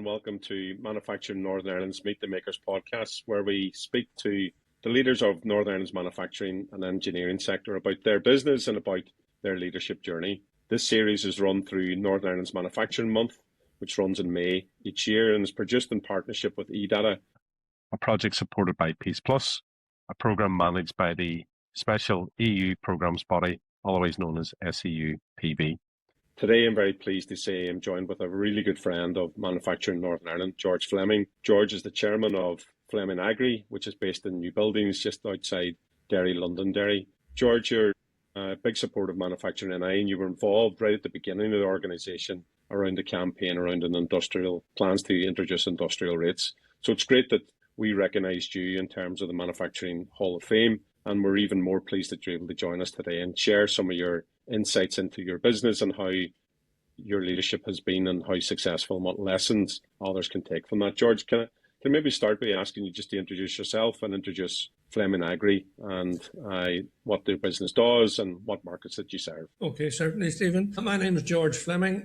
and welcome to Manufacturing Northern Ireland's Meet the Makers podcast, where we speak to the leaders of Northern Ireland's manufacturing and engineering sector about their business and about their leadership journey. This series is run through Northern Ireland's Manufacturing Month, which runs in May each year and is produced in partnership with eData, a project supported by Peace Plus, a programme managed by the special EU programmes body, otherwise known as SEU-PB. Today, I'm very pleased to say I'm joined with a really good friend of Manufacturing Northern Ireland, George Fleming. George is the chairman of Fleming Agri, which is based in New Buildings, just outside Derry, Londonderry. George, you're a big supporter of Manufacturing NI, and you were involved right at the beginning of the organisation around the campaign around plans to introduce industrial rates. So it's great that we recognised you in terms of the Manufacturing Hall of Fame, and we're even more pleased that you're able to join us today and share some of your insights into your business and how your leadership has been and how successful and what lessons others can take from that. George, can I maybe start by asking you just to introduce yourself and introduce Fleming Agri and what their business does and what markets that you serve? Okay, certainly, Stephen. My name is George Fleming.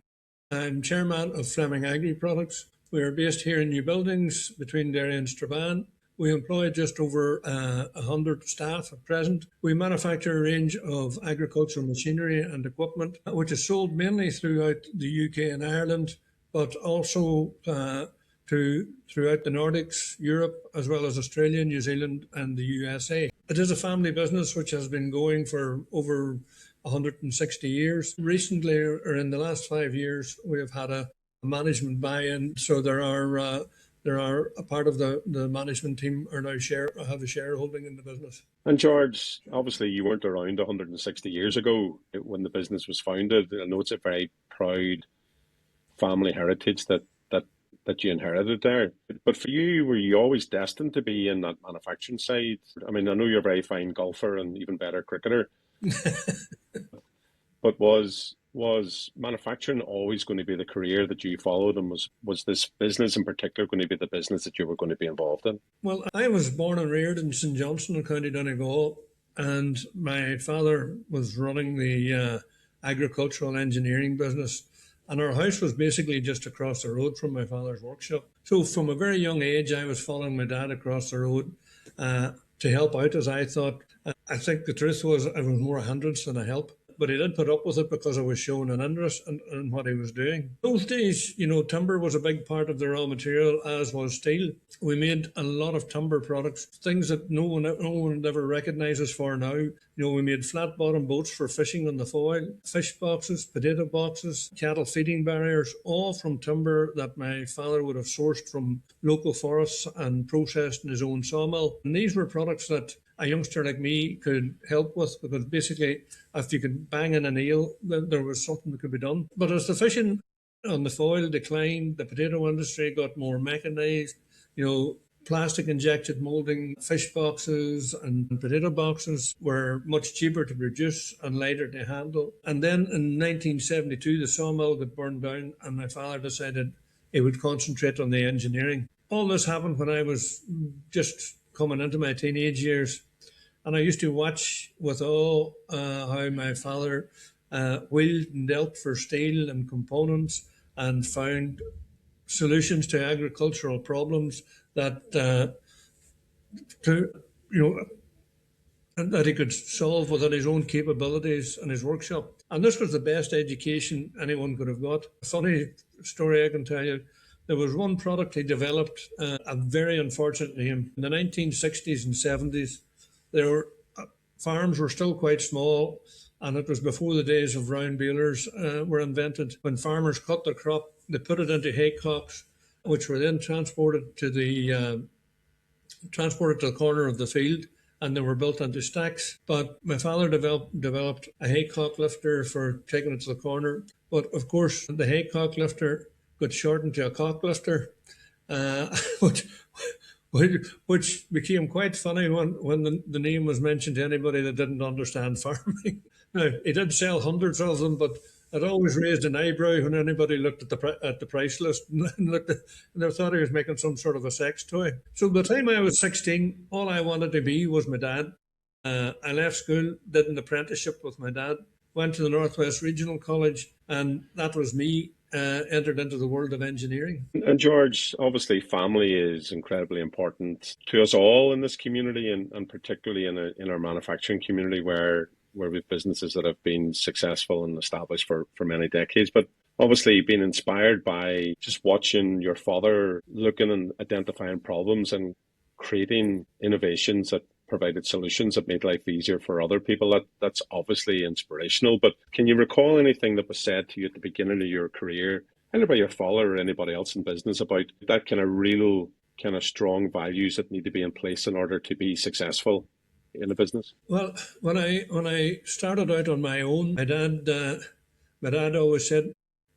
I'm chairman of Fleming Agri Products. We are based here in New Buildings between Derry and Strabane. We employ just over 100 staff at present. We manufacture a range of agricultural machinery and equipment, which is sold mainly throughout the UK and Ireland, but also throughout the Nordics, Europe, as well as Australia, New Zealand and the USA. It is a family business which has been going for over 160 years. Recently, or in the last 5 years, we have had a management buy-in, so there are a part of the management team are now have a shareholding in the business. And George, obviously you weren't around 160 years ago when the business was founded. I know it's a very proud family heritage that you inherited there. But for you, were you always destined to be in that manufacturing side? I mean, I know you're a very fine golfer and even better cricketer. But was manufacturing always going to be the career that you followed, and was this business in particular going to be the business that you were going to be involved in? Well, I was born and reared in St Johnstone in County Donegal, and my father was running the agricultural engineering business, and our house was basically just across the road from my father's workshop. So from a very young age, I was following my dad across the road to help out, as I thought. I think the truth was I was more a hindrance than a help. But he did put up with it because I was showing an interest in what he was doing. Those days, timber was a big part of the raw material, as was steel. We made a lot of timber products, things that no one would ever recognise us for now. We made flat bottom boats for fishing on the foil, fish boxes, potato boxes, cattle feeding barriers, all from timber that my father would have sourced from local forests and processed in his own sawmill. And these were products that a youngster like me could help with, because basically if you could bang in a nail, then there was something that could be done. But as the fishing on the foil declined, the potato industry got more mechanised, plastic injected moulding fish boxes and potato boxes were much cheaper to produce and lighter to handle. And then in 1972, the sawmill got burned down and my father decided he would concentrate on the engineering. All this happened when I was just coming into my teenage years. And I used to watch with awe how my father wheeled and dealt for steel and components and found solutions to agricultural problems that he could solve within his own capabilities in his workshop. And this was the best education anyone could have got. A funny story I can tell you. There was one product he developed, a very unfortunate name. In the 1960s and 70s, farms were still quite small, and it was before the days of round balers were invented. When farmers cut their crop, they put it into haycocks, which were then transported to the corner of the field, and they were built into stacks. But my father developed a haycock lifter for taking it to the corner. But of course, the haycock lifter got shortened to a cock lifter, which became quite funny when the name was mentioned to anybody that didn't understand farming. Now, he did sell hundreds of them, but it always raised an eyebrow when anybody looked at the price list and they thought he was making some sort of a sex toy. So by the time I was 16, all I wanted to be was my dad. I left school, did an apprenticeship with my dad, went to the Northwest Regional College, and that was me entered into the world of engineering. And George, obviously, family is incredibly important to us all in this community, and particularly in our manufacturing community, where we have businesses that have been successful and established for many decades. But obviously, being inspired by just watching your father looking and identifying problems and creating innovations that provided solutions that made life easier for other people, that's obviously inspirational. But can you recall anything that was said to you at the beginning of your career, either by your father or anybody else in business, about that kind of real, kind of strong values that need to be in place in order to be successful in a business? Well, when I started out on my own, my dad always said,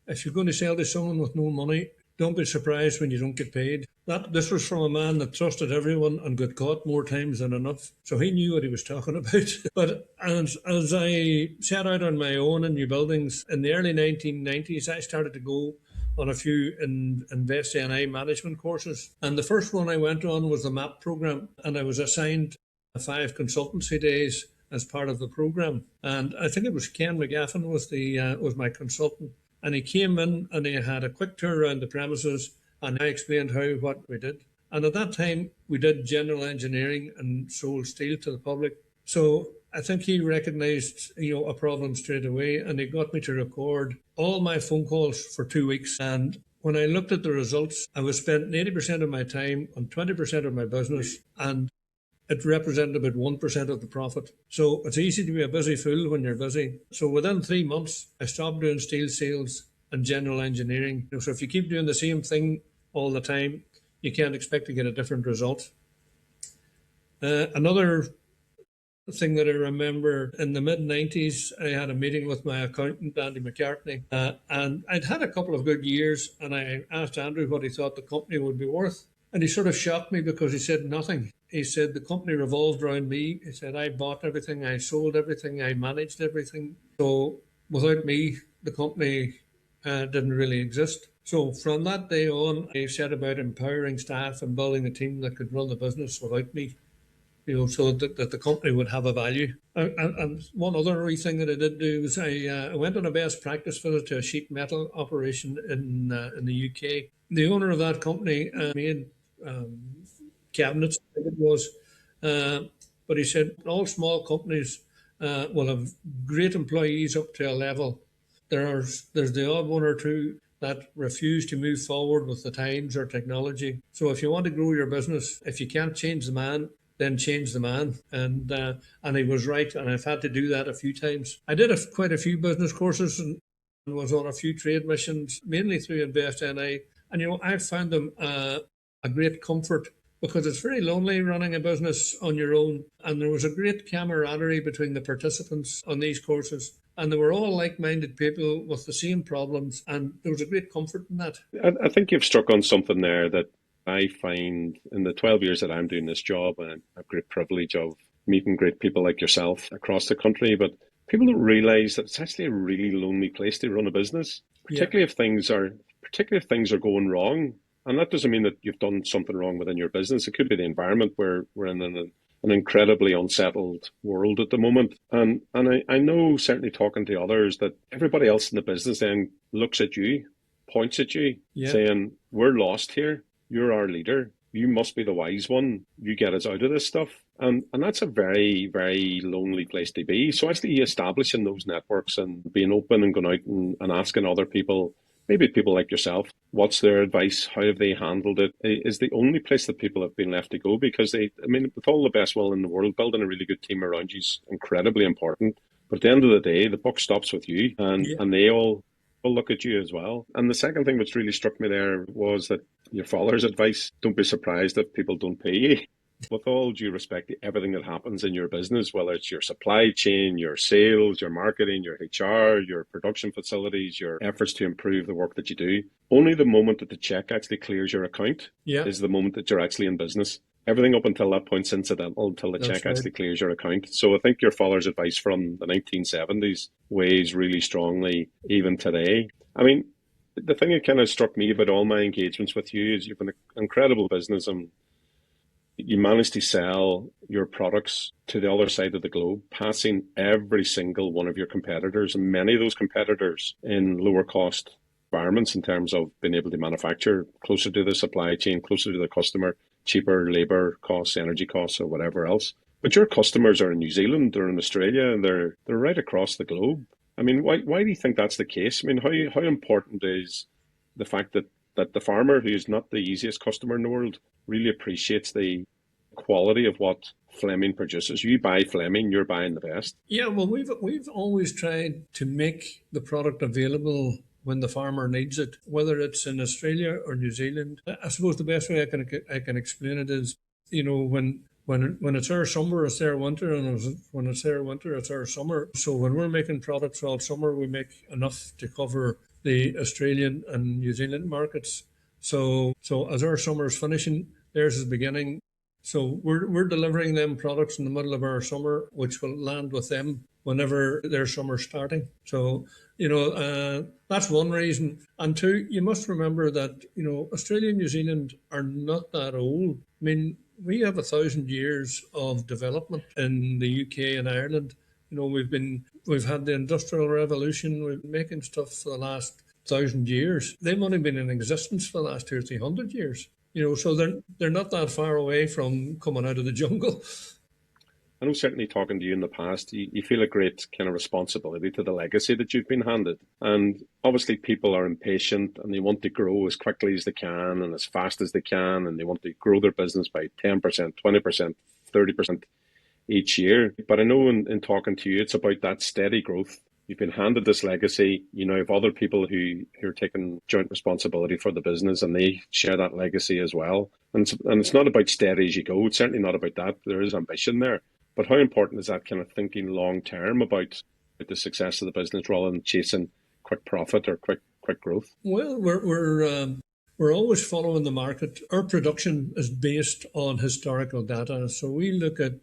if you're going to sell to someone with no money, don't be surprised when you don't get paid. This was from a man that trusted everyone and got caught more times than enough. So he knew what he was talking about. But as I set out on my own in new buildings in the early 1990s, I started to go on a few Invest NI management courses. And the first one I went on was the MAP program, and I was assigned 5 consultancy days as part of the program. And I think it was Ken McGaffin was my consultant. And he came in and he had a quick tour around the premises, and I explained what we did. And at that time, we did general engineering and sold steel to the public. So I think he recognized, a problem straight away, and he got me to record all my phone calls for 2 weeks. And when I looked at the results, I was spending 80% of my time on 20% of my business, and it represented about 1% of the profit. So it's easy to be a busy fool when you're busy. So within 3 months, I stopped doing steel sales and general engineering. So if you keep doing the same thing all the time, you can't expect to get a different result. Another thing that I remember, in the mid-90s, I had a meeting with my accountant, Andy McCartney, and I'd had a couple of good years, and I asked Andrew what he thought the company would be worth. And he sort of shocked me because he said nothing. He said the company revolved around me. He said I bought everything, I sold everything, I managed everything. So without me, the company didn't really exist. So from that day on, I set about empowering staff and building a team that could run the business without me, so that the company would have a value. And one other wee thing that I did do was I went on a best practice visit to a sheet metal operation in the UK. The owner of that company made cabinets, I think it was. But he said all small companies will have great employees up to a level. There's the odd one or two that refuse to move forward with the times or technology. So if you want to grow your business, if you can't change the man, then change the man. And he was right, and I've had to do that a few times. I did quite a few business courses and was on a few trade missions, mainly through Invest NI. And, I found them a great comfort, because it's very lonely running a business on your own. And there was a great camaraderie between the participants on these courses. And they were all like-minded people with the same problems. And there was a great comfort in that. I think you've struck on something there that I find in the 12 years that I'm doing this job, and I have great privilege of meeting great people like yourself across the country. But people don't realize that it's actually a really lonely place to run a business, particularly if things are going wrong. And that doesn't mean that you've done something wrong within your business. It could be the environment where we're in an incredibly unsettled world at the moment. And I know, certainly talking to others, that everybody else in the business then looks at you, points at you, saying, we're lost here. You're our leader. You must be the wise one. You get us out of this stuff. And that's a very, very lonely place to be. So actually establishing those networks and being open and going out and asking other people, maybe people like yourself, what's their advice? How have they handled it? Is the only place that people have been left to go, because with all the best will in the world, building a really good team around you is incredibly important. But at the end of the day, the buck stops with you, and they all will look at you as well. And the second thing which really struck me there was that your father's advice: don't be surprised if people don't pay you. With all due respect to everything that happens in your business, whether it's your supply chain, your sales, your marketing, your HR, your production facilities, your efforts to improve the work that you do, only the moment that the check actually clears your account is the moment that you're actually in business. Everything up until that point is incidental until the check actually clears your account. So I think your father's advice from the 1970s weighs really strongly even today. I mean, the thing that kind of struck me about all my engagements with you is you've been an incredible business, and you managed to sell your products to the other side of the globe, passing every single one of your competitors, and many of those competitors in lower cost environments in terms of being able to manufacture closer to the supply chain, closer to the customer, cheaper labour costs, energy costs, or whatever else. But your customers are in New Zealand, they're in Australia, and they're right across the globe. I mean, why do you think that's the case? I mean, how important is the fact that the farmer, who's not the easiest customer in the world, really appreciates the quality of what Fleming produces? You buy Fleming, you're buying the best. Yeah, well, we've always tried to make the product available when the farmer needs it, whether it's in Australia or New Zealand. I suppose the best way I can explain it is, when it's our summer, it's their winter, and when it's their winter, it's our summer. So when we're making products all summer, we make enough to cover the Australian and New Zealand markets. So as our summer's finishing, theirs is beginning. So we're delivering them products in the middle of our summer, which will land with them whenever their summer's starting. So, that's one reason. And two, you must remember that, Australia and New Zealand are not that old. I mean, we have 1,000 years of development in the UK and Ireland. We've had the Industrial Revolution. We've been making stuff for the last 1,000 years. They've only been in existence for the last 200 or 300 years. So they're not that far away from coming out of the jungle. I know, certainly talking to you in the past, you feel a great kind of responsibility to the legacy that you've been handed. And obviously people are impatient and they want to grow as quickly as they can and as fast as they can. And they want to grow their business by 10%, 20%, 30% each year. But I know in talking to you, it's about that steady growth. You've been handed this legacy. You now have other people who are taking joint responsibility for the business, and they share that legacy as well. And it's not about steady as you go. It's certainly not about that. There is ambition there. But how important is that kind of thinking long term about the success of the business rather than chasing quick profit or quick growth? Well, we're always following the market. Our production is based on historical data. So we look at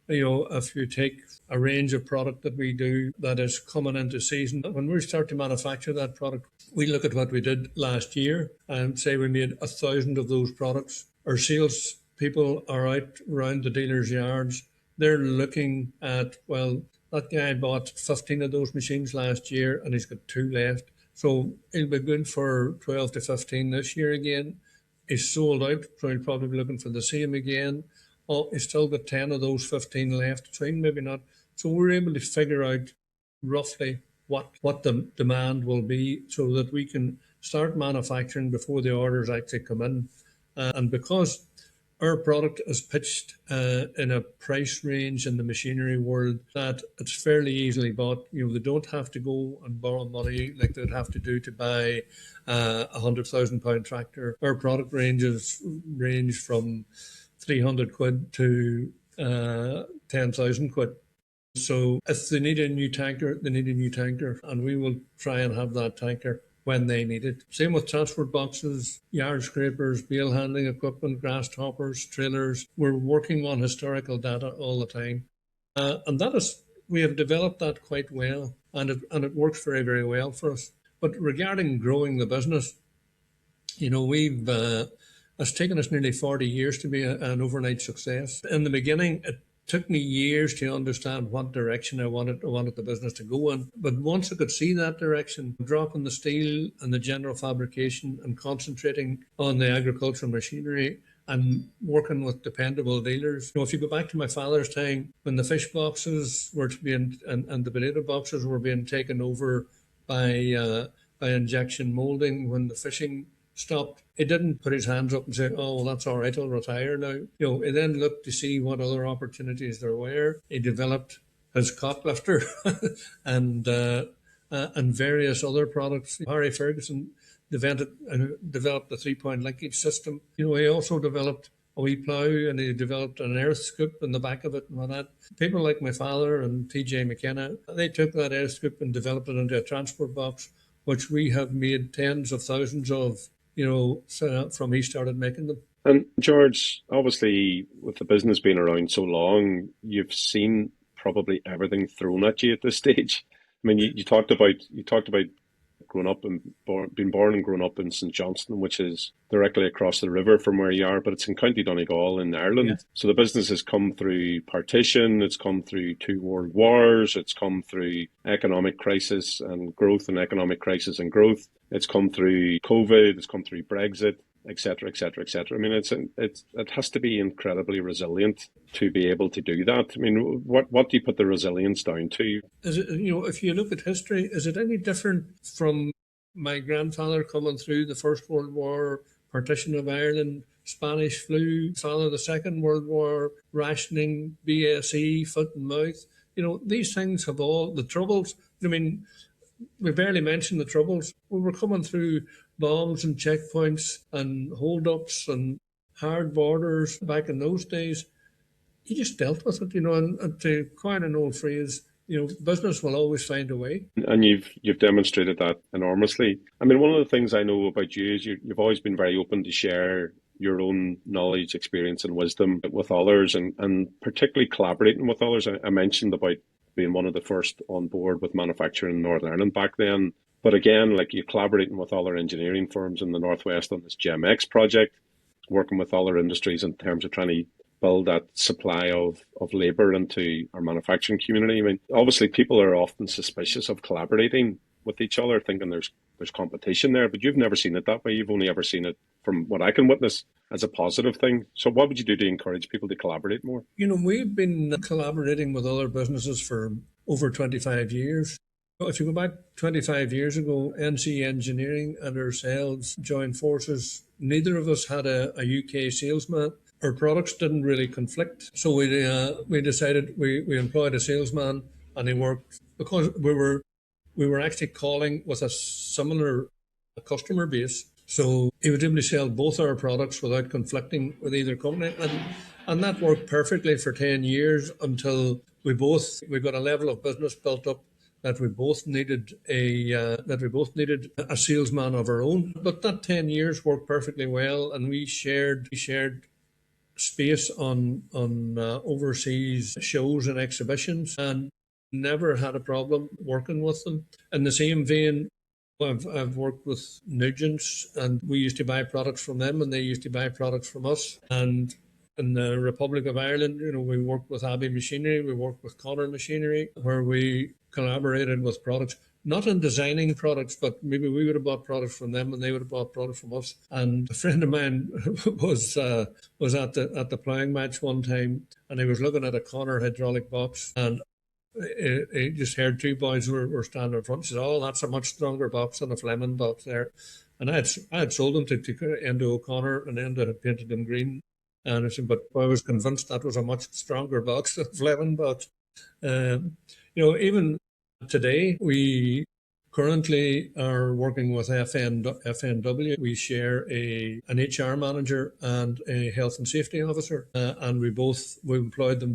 if you take a range of product that we do that is coming into season, when we start to manufacture that product, we look at what we did last year and say we made 1,000 of those products. Our sales people are out around the dealers' yards. They're looking at, well, that guy bought 15 of those machines last year and he's got 2 left. So he'll be good for 12 to 15 this year again. He's sold out, so he'll probably be looking for the same again. Oh, he's still got 10 of those 15 left, so maybe not. So we're able to figure out roughly what the demand will be so that we can start manufacturing before the orders actually come in. And because our product is pitched in a price range in the machinery world that it's fairly easily bought. They don't have to go and borrow money like they'd have to do to buy a £100,000 tractor. Our product range from 300 quid to 10,000 quid. So if they need a new tanker, they need a new tanker, and we will try and have that tanker when they need it. Same with transport boxes, yard scrapers, bale handling equipment, grass toppers, trailers. We're working on historical data all the time. And we have developed that quite well, and it works very, very well for us. But regarding growing the business, it's taken us nearly 40 years to be an overnight success. In the beginning, it took me years to understand what direction I wanted the business to go in. But once I could see that direction, dropping the steel and the general fabrication and concentrating on the agricultural machinery and working with dependable dealers. If you go back to my father's time, when the fish boxes were being and the potato boxes were being taken over by injection molding, when the fishing stopped, he didn't put his hands up and say, oh, well, that's all right, I'll retire now. He then looked to see what other opportunities there were. He developed his cot lifter and various other products. Harry Ferguson developed the 3-point linkage system. He also developed a wee plough, and he developed an earth scoop in the back of it and all that. People like my father and TJ McKenna, they took that earth scoop and developed it into a transport box, which we have made tens of thousands of, from he started making them. And George, obviously, with the business being around so long, you've seen probably everything thrown at you at this stage. I mean, you talked about been born and grown up in St Johnstone, which is directly across the river from where you are, but it's in County Donegal in Ireland. Yeah. So the business has come through partition, it's come through 2 world wars, it's come through economic crisis and growth and economic crisis and growth. It's come through COVID, it's come through Brexit, etc., etc., etc. I mean, it has to be incredibly resilient to be able to do that. I mean, what do you put the resilience down to? Is it, if you look at history, is it any different from my grandfather coming through the First World War, partition of Ireland, Spanish flu, father the Second World War, rationing, BSE, foot and mouth? These things have all the troubles. I mean, we barely mentioned the troubles. We were coming through bombs and checkpoints and hold-ups and hard borders back in those days. You just dealt with it, and to coin an old phrase, business will always find a way. And you've demonstrated that enormously. I mean, one of the things I know about you is you've always been very open to share your own knowledge, experience and wisdom with others, and particularly collaborating with others. I mentioned about being one of the first on board with manufacturing in Northern Ireland back then. But again, like you're collaborating with other engineering firms in the Northwest on this GEMX project, working with other industries in terms of trying to build that supply of labour into our manufacturing community. I mean, obviously people are often suspicious of collaborating with each other, thinking there's competition there, but you've never seen it that way. You've only ever seen it, from what I can witness, as a positive thing. So what would you do to encourage people to collaborate more? We've been collaborating with other businesses for over 25 years. If you go back 25 years ago, NC Engineering and ourselves joined forces. Neither of us had a UK salesman. Our products didn't really conflict. So we decided we employed a salesman, and he worked, because we were actually calling with a similar customer base. So he was able to sell both our products without conflicting with either company. And that worked perfectly for 10 years until we got a level of business built up that we both needed a salesman of our own. But that 10 years worked perfectly well, and we shared space on overseas shows and exhibitions, and never had a problem working with them. In the same vein, I've worked with Nugents, and we used to buy products from them and they used to buy products from us. And in the Republic of Ireland, we worked with Abbey Machinery, we worked with Connor Machinery, where we collaborated with products, not in designing products, but maybe we would have bought products from them and they would have bought products from us. And a friend of mine was at the ploughing match one time, and he was looking at a Connor hydraulic box, and he just heard 2 boys were standing in front. He said, "Oh, that's a much stronger box than a Fleming box there." And I had sold them to Enda O'Connor, and Enda had painted them green. And I said, but I was convinced that was a much stronger box than a Fleming box. Even today, we currently are working with FNW. We share an HR manager and a health and safety officer, and we employ them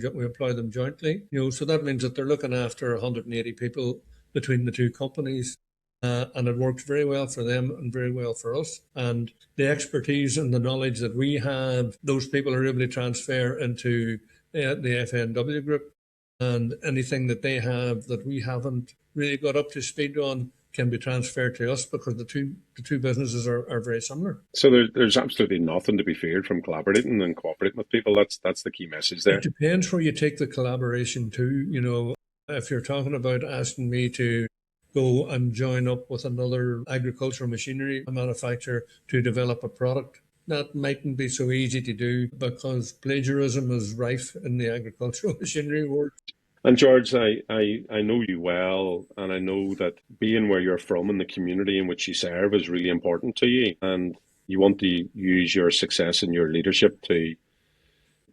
jointly. So that means that they're looking after 180 people between the two companies. And it works very well for them and very well for us. And the expertise and the knowledge that we have, those people are able to transfer into the FNW group. And anything that they have that we haven't really got up to speed on can be transferred to us, because the two businesses are very similar. So there's absolutely nothing to be feared from collaborating and cooperating with people. That's the key message there. It depends where you take the collaboration to. If you're talking about asking me to go and join up with another agricultural machinery manufacturer to develop a product, that mightn't be so easy to do, because plagiarism is rife in the agricultural machinery world. And George, I know you well, and I know that being where you're from and the community in which you serve is really important to you, and you want to use your success and your leadership to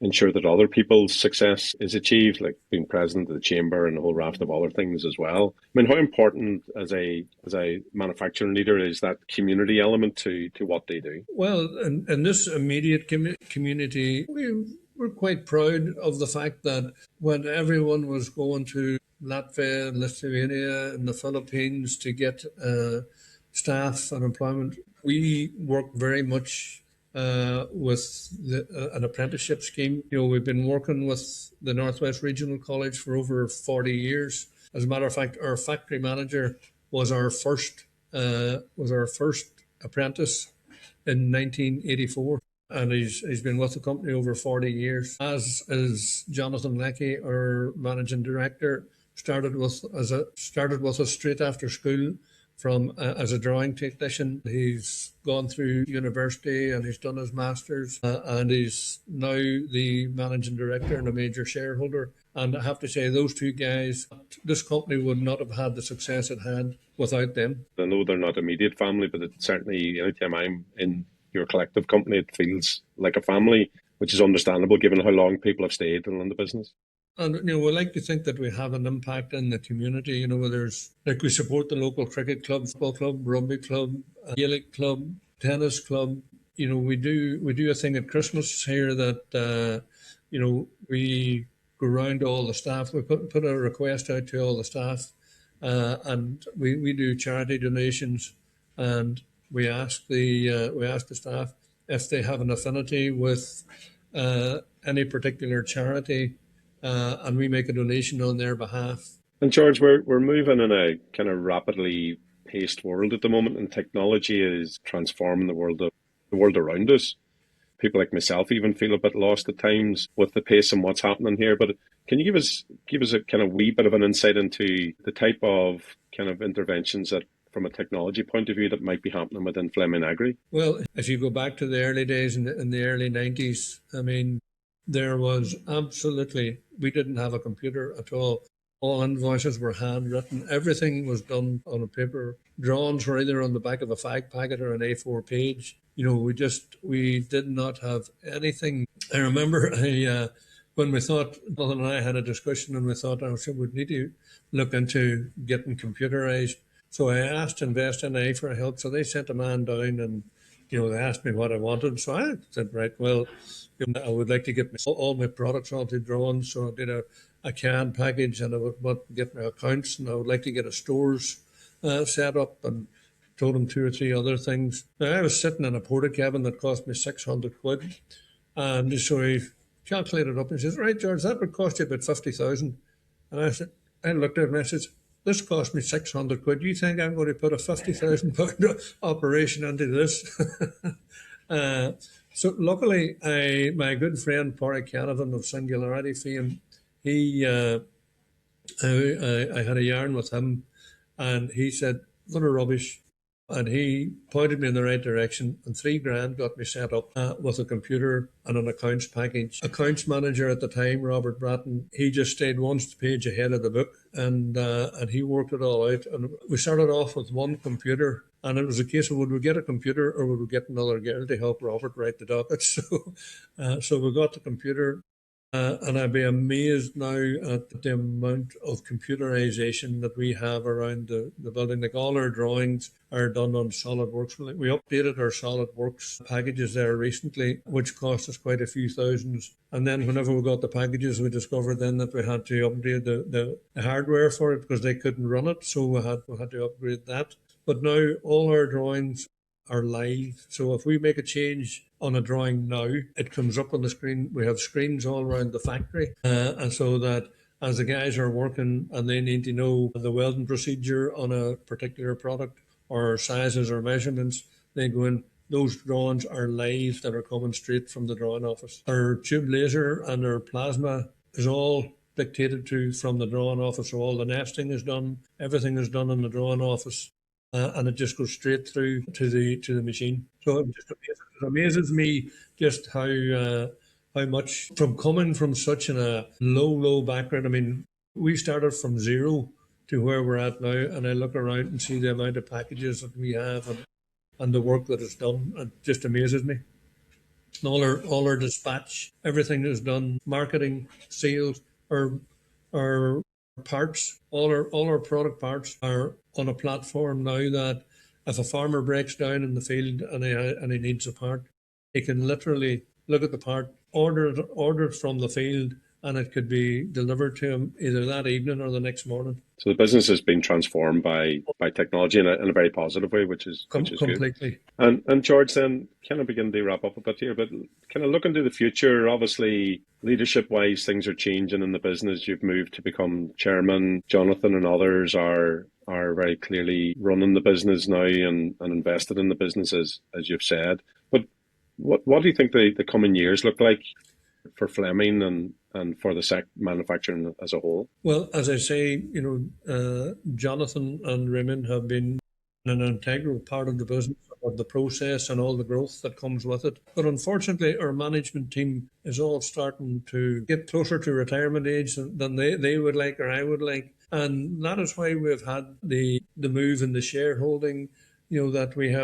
ensure that other people's success is achieved, like being president of the chamber and a whole raft of other things as well. I mean, how important as a manufacturing leader is that community element to what they do? Well, in this immediate community, we're quite proud of the fact that when everyone was going to Latvia and Lithuania and the Philippines to get staff and employment, we worked very much with an apprenticeship scheme. We've been working with the Northwest Regional College for over 40 years. As a matter of fact, our factory manager was our first was our first apprentice in 1984. And he's been with the company over 40 years. As is Jonathan Leckie, our managing director, started with us straight after school from as a drawing technician. He's gone through university and he's done his masters, and he's now the managing director and a major shareholder. And I have to say, those two guys, this company would not have had the success it had without them. I know they're not immediate family, but it's certainly anytime I'm in your collective company, it feels like a family, which is understandable given how long people have stayed in the business. And, we like to think that we have an impact in the community, where we support the local cricket club, football club, rugby club, Gaelic club, tennis club. We do a thing at Christmas here that, we go around to all the staff. We put a request out to all the staff, and we do charity donations, and we ask the staff if they have an affinity with any particular charity. And we make a donation on their behalf. And George, we're moving in a kind of rapidly paced world at the moment, and technology is transforming the world around us. People like myself even feel a bit lost at times with the pace and what's happening here. But can you give us a kind of wee bit of an insight into the type of kind of interventions that, from a technology point of view, that might be happening within Fleming Agri? Well, if you go back to the early days in the early 90s, I mean, there was absolutely, we didn't have a computer at all. All invoices were handwritten. Everything was done on a paper. Drawings were either on the back of a fag packet or an A4 page. We did not have anything. I remember when we thought, Jonathan and I had a discussion, and we thought, we need to look into getting computerized. So I asked Invest NI for help. So they sent a man down, and they asked me what I wanted. So I said, right, well, I would like to get all my products onto drawings. So I did a canned package, and I would get my accounts, and I would like to get a stores set up, and told him 2 or 3 other things. Now, I was sitting in a porta cabin that cost me 600 quid. And so he calculated up and says, right, George, that would cost you about 50,000. And I looked at him and I said, this cost me 600 quid. You think I'm going to put a 50,000 pound operation into this? So luckily, my good friend Pádraig Canavan of Singularity fame, I had a yarn with him, and he said, what a rubbish. And he pointed me in the right direction, and $3,000 got me set up with a computer and an accounts package. Accounts manager at the time, Robert Bratton, he just stayed one page ahead of the book, and he worked it all out. And we started off with one computer, and it was a case of, would we get a computer or would we get another girl to help Robert write the dockets? So we got the computer. And I'd be amazed now at the amount of computerization that we have around the building. Like, all our drawings are done on SolidWorks. We updated our SolidWorks packages there recently, which cost us quite a few thousands. And then whenever we got the packages, we discovered then that we had to upgrade the hardware for it because they couldn't run it. So we had to upgrade that. But now all our drawings are live. So if we make a change on a drawing now, it comes up on the screen. We have screens all around the factory, and so that as the guys are working and they need to know the welding procedure on a particular product or sizes or measurements, they go in. Those drawings are live that are coming straight from the drawing office. Our tube laser and our plasma is all dictated to from the drawing office. So all the nesting is done. Everything is done in the drawing office. And it just goes straight through to the machine. So it amazes me just how much, from coming from such a low background. I mean, we started from zero to where we're at now, and I look around and see the amount of packages that we have and the work that is done. It just amazes me. All our dispatch, everything is done. Marketing, sales, our parts, all our product parts are on a platform now that if a farmer breaks down in the field and he needs a part, he can literally look at the part, order it from the field, and it could be delivered to him either that evening or the next morning. So the business has been transformed by technology in a very positive way, which is completely good. And George, then kind of begin to wrap up a bit here, but kind of look into the future. Obviously, leadership-wise, things are changing in the business. You've moved to become chairman. Jonathan and others are are very clearly running the business now and invested in the business, as you've said. But what do you think the coming years look like for Fleming and for the manufacturing as a whole? Well, as I say, Jonathan and Raymond have been an integral part of the business, of the process and all the growth that comes with it. But unfortunately, our management team is all starting to get closer to retirement age than they would like or I would like. And that is why we've had the move in the shareholding, that we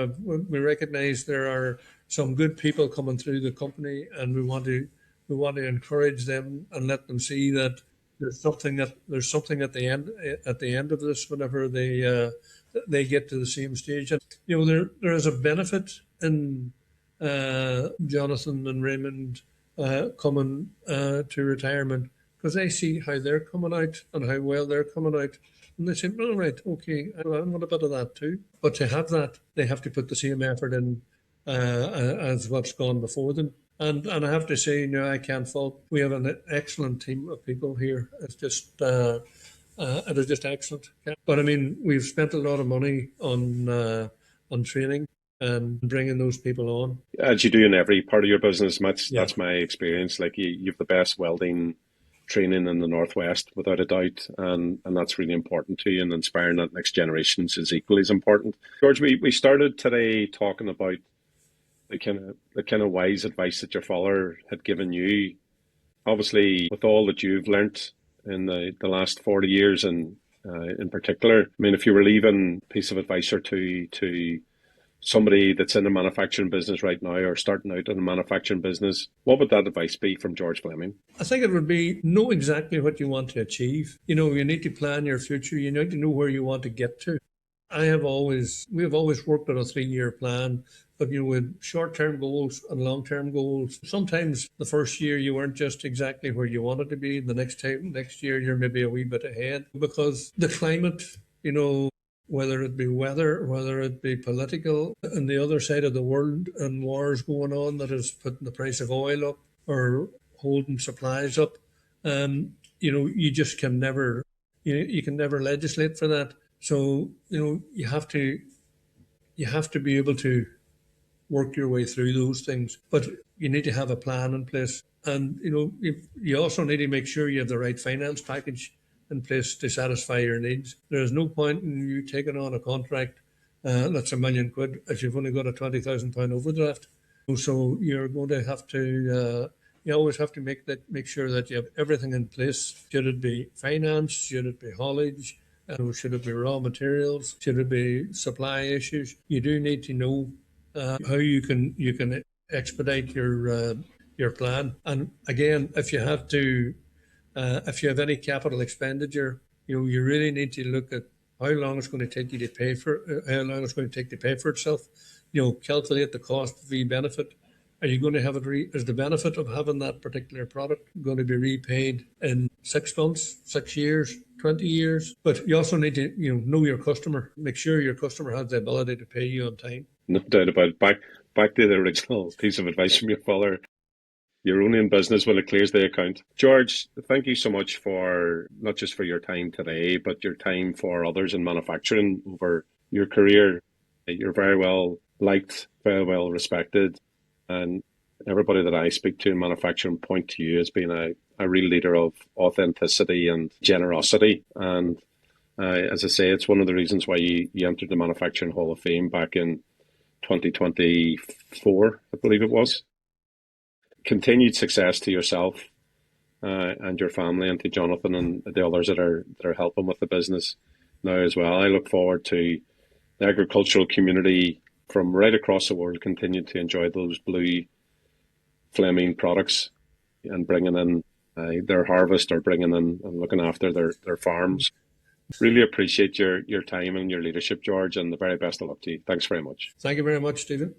recognize there are some good people coming through the company, and we want to encourage them and let them see that there's something at the end of this whenever they get to the same stage. And there is a benefit in Jonathan and Raymond coming to retirement, because they see how they're coming out and how well they're coming out, and they say, all right, okay, I want a bit of that too. But to have that, they have to put the same effort in as what's gone before them. And I have to say, I can't fault. We have an excellent team of people here. It's just it is just excellent. But I mean, we've spent a lot of money on training and bringing those people on. As you do in every part of your business, Mitch, Yeah. That's my experience. Like you've the best welding training in the Northwest, without a doubt, and that's really important to you. And inspiring that next generations is equally as important. George, we started today talking about the kind of wise advice that your father had given you. Obviously, with all that you've learnt in the last 40 years, and in particular, I mean, if you were leaving a piece of advice or two to somebody that's in the manufacturing business right now or starting out in the manufacturing business, what would that advice be from George Fleming? I think it would be, know exactly what you want to achieve. You need to plan your future. You need to know where you want to get to. We have always worked on a 3-year plan, but with short-term goals and long-term goals. Sometimes the first year you weren't just exactly where you wanted to be. The next year you're maybe a wee bit ahead, because the climate, whether it be weather, whether it be political, and the other side of the world, and wars going on that is putting the price of oil up or holding supplies up. You just can never, you can never legislate for that. So, you have to be able to work your way through those things, but you need to have a plan in place. And, you also need to make sure you have the right finance package in place to satisfy your needs. There is no point in you taking on a contract that's £1 million if you've only got a £20,000 overdraft. So you're going to have to, you always have to make sure that you have everything in place. Should it be finance? Should it be haulage? Should it be raw materials? Should it be supply issues? You do need to know how you can expedite your plan. And again, if you have any capital expenditure, you really need to look at how long it's going to take you to pay for itself. Calculate the cost v benefit. Are you going to have is the benefit of having that particular product going to be repaid in 6 months, 6 years, 20 years? But you also need to, know your customer. Make sure your customer has the ability to pay you on time. No doubt about it. Back to the original piece of advice from your father. You're only in business when it clears the account. George, thank you so much for not just for your time today, but your time for others in manufacturing over your career. You're very well liked, very well respected. And everybody that I speak to in manufacturing point to you as being a real leader of authenticity and generosity. And as I say, it's one of the reasons why you entered the Manufacturing Hall of Fame back in 2024, I believe it was. Continued success to yourself and your family, and to Jonathan and the others that are helping with the business now as well. I look forward to the agricultural community from right across the world continue to enjoy those blue Fleming products and bringing in their harvest, or bringing in and looking after their farms. Really appreciate your time and your leadership, George, and the very best of luck to you. Thanks very much. Thank you very much, Stephen.